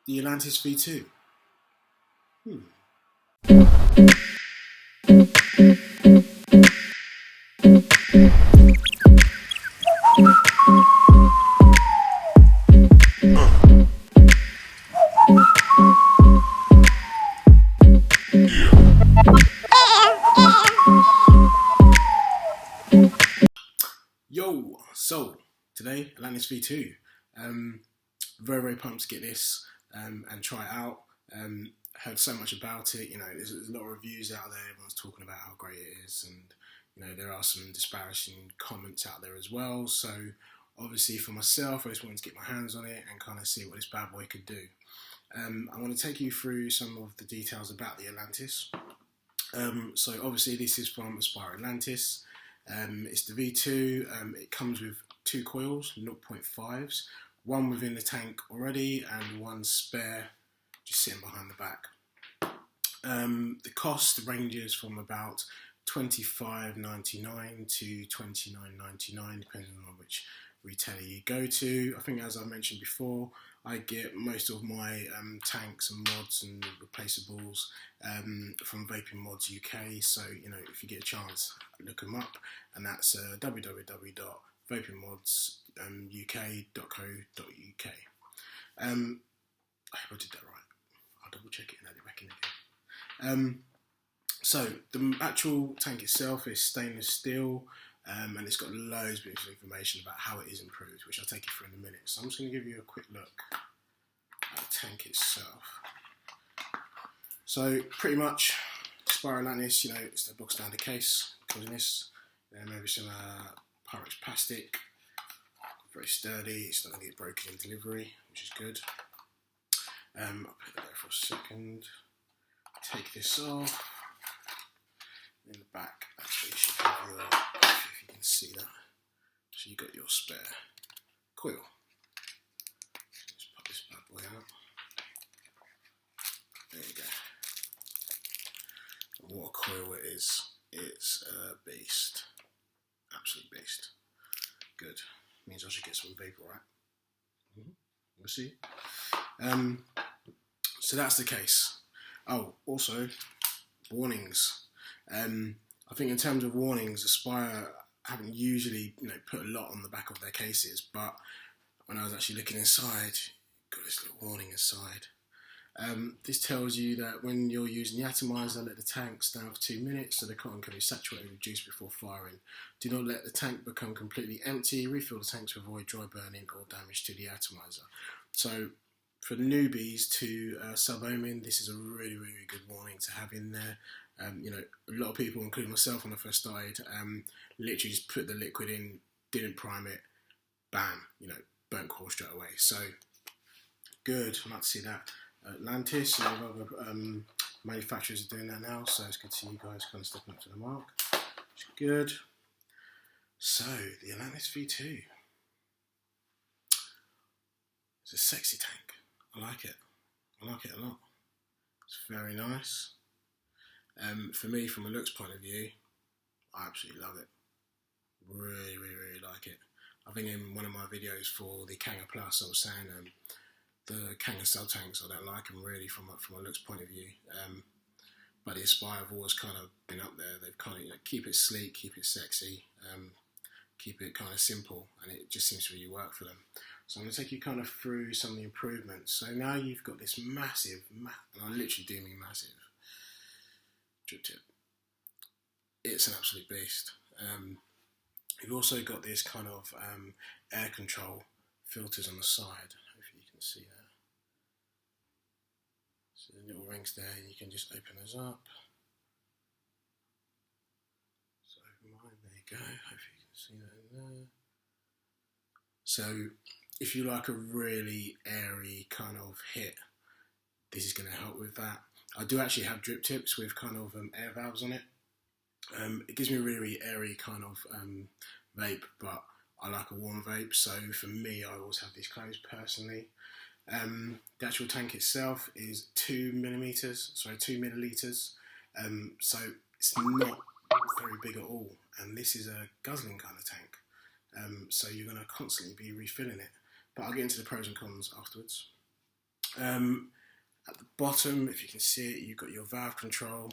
The Atlantis V2. Yo, so today Atlantis V2. Very pumped to get this and try it out. Heard so much about it. There's a lot of reviews out there. Everyone's talking about how great it is, and there are some disparaging comments out there as well. So obviously for myself, I just wanted to get my hands on it and kind of see what this bad boy could do. I want to take you through some of the details about the Atlantis. So obviously this is from Aspire Atlantis. It's the V2. It comes with two coils, 0.5s, one within the tank already and one spare just sitting behind the back. The cost ranges from about $25.99 to $29.99 depending on which retailer you go to. I think, as I mentioned before, I get most of my tanks and mods and replaceables from Vaping Mods UK. So if you get a chance, look them up, and that's www.vapingmodsuk.co.uk. I hope I did that right. I'll double check it and add it back in again. So the actual tank itself is stainless steel. And it's got loads of information about how it is improved, which I'll take you through in a minute. So I'm just going to give you a quick look at the tank itself. So pretty much, Aspire Atlantis, it's the box standard case, including this. Then maybe some Pyrex plastic, very sturdy. It's not going to get broken in delivery, which is good. I'll put that there for a second. Take this off. In the back, actually, should give you a, if you can see that. So you've got your spare coil. Let's pop this bad boy out. There you go. And what a coil it is. It's a beast. Absolute beast. Good. Means I should get some vapor wrap. We'll see. So that's the case. Oh, also, warnings. I think in terms of warnings, Aspire haven't usually put a lot on the back of their cases, but when I was actually looking inside, got this little warning inside. This tells you that when you're using the atomizer, let the tank stand for 2 minutes so the cotton can be saturated and reduced before firing. Do not let the tank become completely empty. Refill the tank to avoid dry burning or damage to the atomizer. So for the newbies to sub-ohming, this is a really good warning to have in there. A lot of people, including myself when I first started, literally just put the liquid in, didn't prime it, bam, burnt coil straight away. So good, I'd like to see that. Atlantis and other manufacturers are doing that now, so it's good to see you guys kind of stepping up to the mark, which is good. So the Atlantis V2, it's a sexy tank. I like it a lot. It's very nice. For me, from a looks point of view, I absolutely love it. Really like it. I think in one of my videos for the Kanga Plus, I was saying the Kanga sub tanks, I don't like them really from a looks point of view. But the Aspire have always kind of been up there. They've kind of keep it sleek, keep it sexy, keep it kind of simple, and it just seems to really work for them. So I'm going to take you kind of through some of the improvements. So now you've got this massive, and I literally do mean massive, drip tip. It's an absolute beast. You've also got this kind of air control filters on the side. Hopefully you can see that. So the little rings there, you can just open those up. So open mine, there you go. Hopefully you can see that in there. So if you like a really airy kind of hit, this is going to help with that. I do actually have drip tips with kind of air valves on it. It gives me a really airy kind of vape, but I like a warm vape, so for me I always have these closed personally. The actual tank itself is 2 millilitres, so it's not very big at all, and this is a guzzling kind of tank, so you're going to constantly be refilling it, but I'll get into the pros and cons afterwards. At the bottom, if you can see it, you've got your valve control.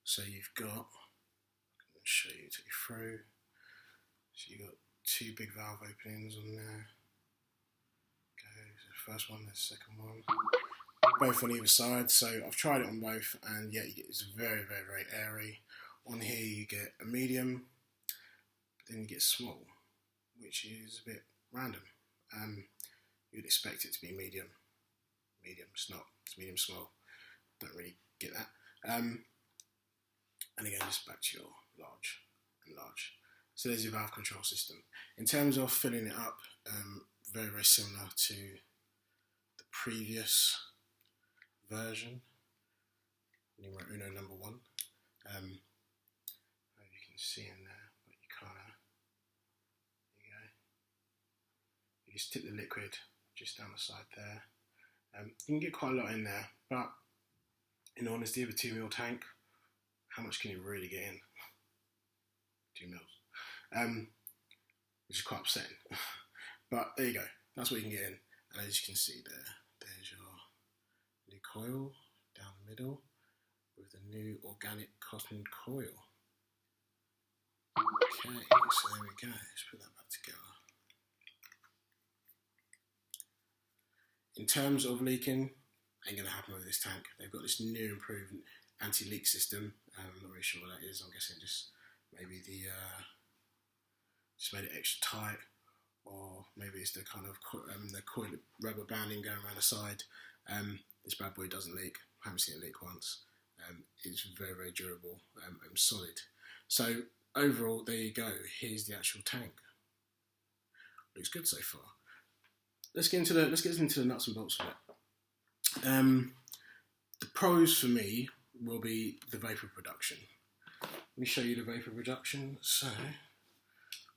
So you've got, I'm going to show you, take you through. So you've got 2 big valve openings on there. Okay, so the first one, there's the second one. Both on either side, so I've tried it on both, and yeah, it's very, very, very airy. On here you get a medium, but then you get small, which is a bit random. You'd expect it to be medium. It's not, it's medium small. Don't really get that. And again, just back to your large and large. So there's your valve control system. In terms of filling it up, very, very similar to the previous version, numero uno, number 1. You can see in there, but you kind of, there you go. You just tip the liquid just down the side there. You can get quite a lot in there, but in honesty, with a 2 mil tank, how much can you really get in? 2 mils, which is quite upsetting. But there you go, that's what you can get in. And as you can see there, there's your new coil down the middle with the new organic cotton coil. Okay, so there we go, let's put that back together. In terms of leaking, ain't going to happen with this tank. They've got this new improved anti-leak system. I'm not really sure what that is. I'm guessing just maybe just made it extra tight, or maybe it's the kind of the coil rubber banding going around the side. This bad boy doesn't leak. I haven't seen it leak once. It's very, very durable and solid. So overall, there you go. Here's the actual tank. Looks good so far. Let's get into the nuts and bolts of it. The pros for me will be the vapor production. Let me show you the vapor production. So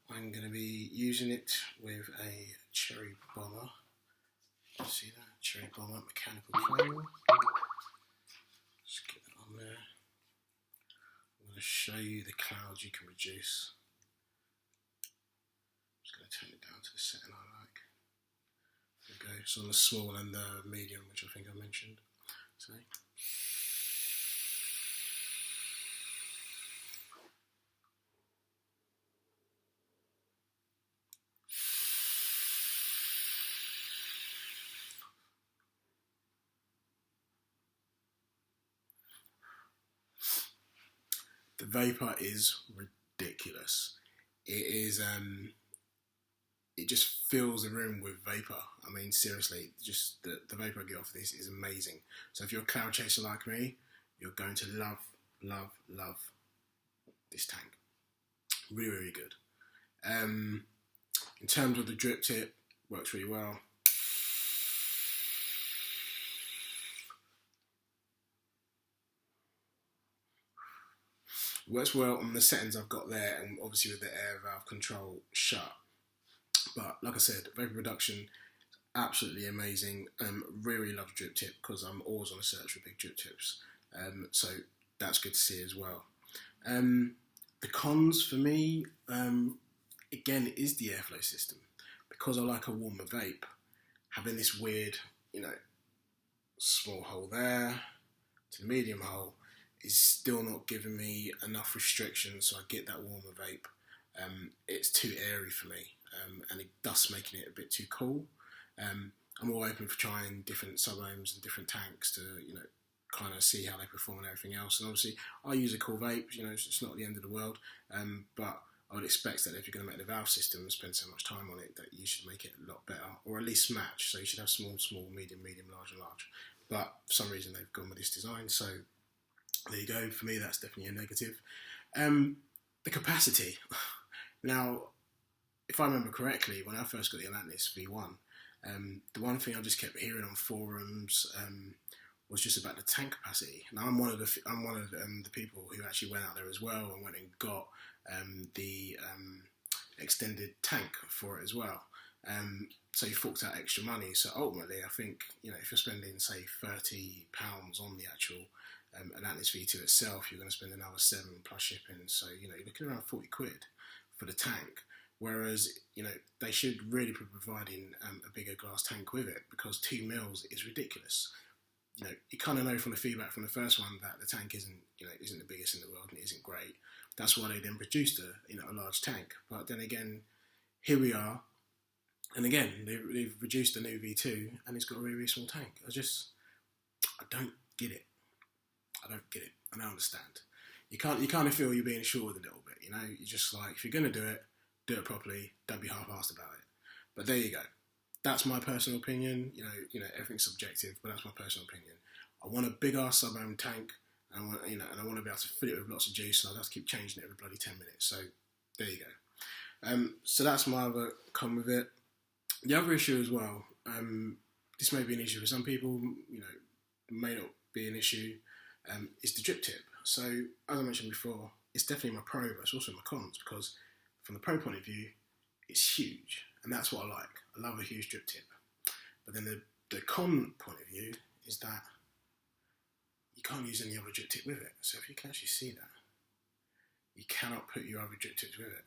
I'm going to be using it with a Cherry Bomber. See that? Cherry Bomber mechanical coil. Just get that on there. I'm going to show you the clouds you can produce. I'm just going to turn it down to the setting I like. There we go. So on the small and the medium, which I think I mentioned. So the vapor is ridiculous. It is it just fills the room with vapor. I mean, seriously, just the vapor I get off this is amazing. So if you're a cloud chaser like me, you're going to love, love, love this tank. Really, really good. In terms of the drip tip, works really well. Works well on the settings I've got there, and obviously with the air valve control shut. But like I said, vapor production, absolutely amazing. Really love drip tip because I'm always on a search for big drip tips. So that's good to see as well. The cons for me, again, is the airflow system. Because I like a warmer vape, having this weird, small hole there to the medium hole is still not giving me enough restrictions so I get that warmer vape. It's too airy for me, and it thus making it a bit too cool. I'm all open for trying different sub-ohms and different tanks to, kind of see how they perform and everything else. And obviously, I use a cool vape, it's not the end of the world, but I would expect that if you're going to make the valve system and spend so much time on it, that you should make it a lot better, or at least match. So you should have small, small, medium, medium, large, and large. But for some reason, they've gone with this design, so there you go. For me, that's definitely a negative. The capacity. Now, if I remember correctly, when I first got the Atlantis V1, the one thing I just kept hearing on forums was just about the tank capacity. Now, I'm one of the people who actually went out there as well and went and got the extended tank for it as well. So you forked out extra money. So ultimately, I think if you're spending say £30 on the actual Atlantis V2 itself, you're going to spend another £7 plus shipping. So you're looking around 40 quid for the tank. Whereas, they should really be providing a bigger glass tank with it, because 2 mils is ridiculous. You kind of know from the feedback from the first one that the tank isn't the biggest in the world and it isn't great. That's why they then produced a large tank. But then again, here we are, and again they've produced a new V2 and it's got a really, really small tank. I don't get it. I don't understand. You kind of feel you're being assured a little bit. You're just like, if you're going to do it properly. Don't be half-assed about it. But there you go. That's my personal opinion. Everything's subjective, but that's my personal opinion. I want a big ass sub-ohm tank, and I want to be able to fill it with lots of juice, and I have to keep changing it every bloody 10 minutes. So there you go. So that's my other con with it. The other issue as well. This may be an issue for some people. May not be an issue. Is the drip tip. So as I mentioned before, it's definitely my pro, but it's also my cons, because from the pro point of view, it's huge, and that's what I like. I love a huge drip tip. But then the con point of view is that you can't use any other drip tip with it. So if you can actually see that, you cannot put your other drip tips with it.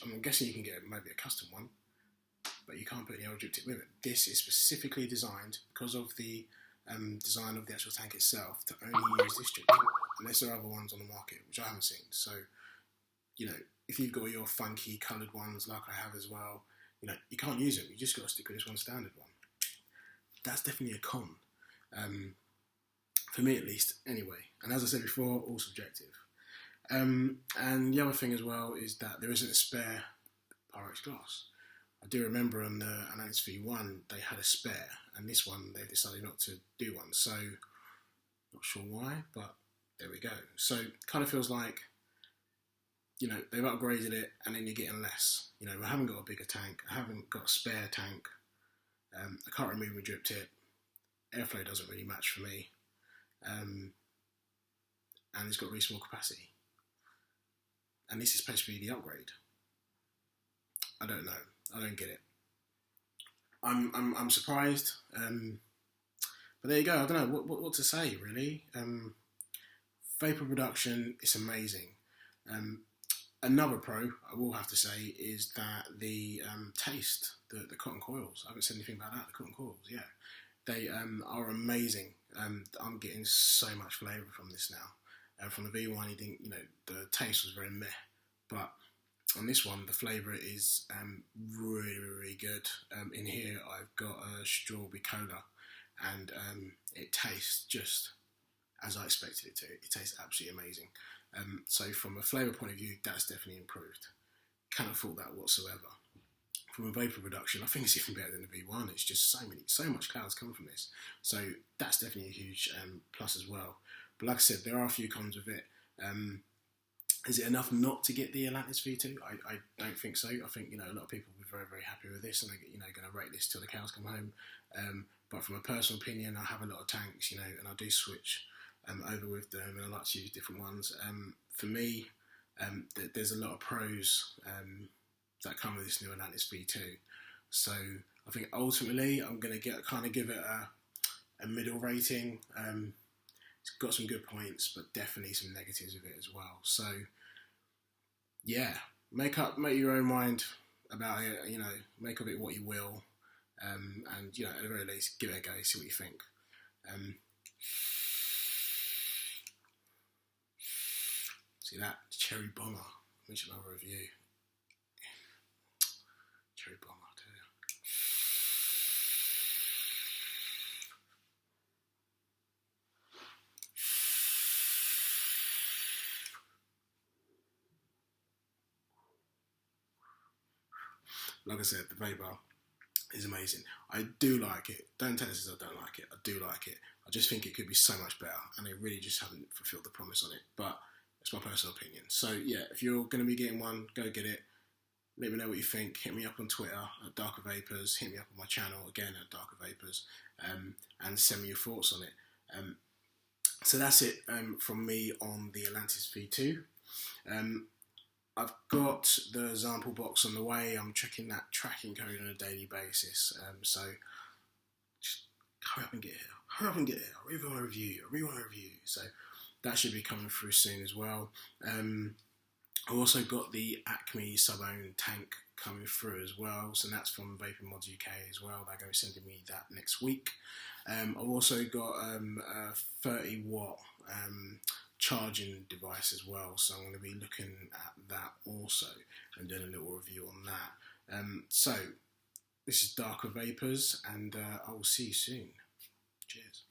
I'm guessing you can get maybe a custom one, but you can't put any other drip tip with it. This is specifically designed, because of the design of the actual tank itself, to only use this drip tip, unless there are other ones on the market, which I haven't seen. So, if you've got your funky coloured ones like I have as well, you can't use them. You just got to stick with this one standard one. That's definitely a con, for me at least. Anyway, and as I said before, all subjective. And the other thing as well is that there isn't a spare Pyrex glass. I do remember on the Atlantis V1 they had a spare, and this one they decided not to do one. So not sure why, but there we go. So it kind of feels like, they've upgraded it and then you're getting less. I haven't got a bigger tank. I haven't got a spare tank. I can't remove my drip tip. Airflow doesn't really match for me. And it's got really small capacity. And this is supposed to be the upgrade. I don't know. I don't get it. I'm surprised. But there you go. I don't know what to say, really. Vapor production is amazing. Another pro, I will have to say, is that the taste, the cotton coils. I haven't said anything about that, the cotton coils, yeah. They are amazing. I'm getting so much flavour from this now. From the V1, the taste was very meh. But on this one, the flavour is really, really good. In here, I've got a strawberry cola, and it tastes just as I expected it to. It tastes absolutely amazing. So from a flavour point of view, that's definitely improved. Cannot fault that whatsoever. From a vapour production, I think it's even better than the V1. It's just so much clouds come from this. So that's definitely a huge plus as well. But like I said, there are a few cons with it. Is it enough not to get the Atlantis V2? I don't think so. I think a lot of people will be very, very happy with this, and they're going to rate this till the cows come home. But from a personal opinion, I have a lot of tanks, and I do switch over with them, and I like to use different ones. For me, there's a lot of pros that come with this new Atlantis V2. So I think ultimately I'm going to give it a middle rating. It's got some good points, but definitely some negatives with it as well. So yeah, make your own mind about it. Make of it what you will, and at the very least, give it a go, see what you think. See that cherry bomber? Mention another review. Cherry bomber too. Like I said, the vapor is amazing. I do like it. Don't tell us I don't like it. I do like it. I just think it could be so much better, and they really just haven't fulfilled the promise on it. But it's my personal opinion. So yeah, if you're going to be getting one, go get it. Let me know what you think. Hit me up on Twitter at Darker Vapors. Hit me up on my channel again at Darker Vapors, and send me your thoughts on it. So that's it from me on the Atlantis V2. I've got the example box on the way. I'm checking that tracking code on a daily basis. So just hurry up and get here. Hurry up and get here. I really want to review. So that should be coming through soon as well. I've also got the Acme sub-ohm tank coming through as well, so that's from Vaping Mods UK as well. They're going to be sending me that next week. I've also got a 30-watt charging device as well, so I'm going to be looking at that also and doing a little review on that. So this is Darker Vapors, and I will see you soon. Cheers.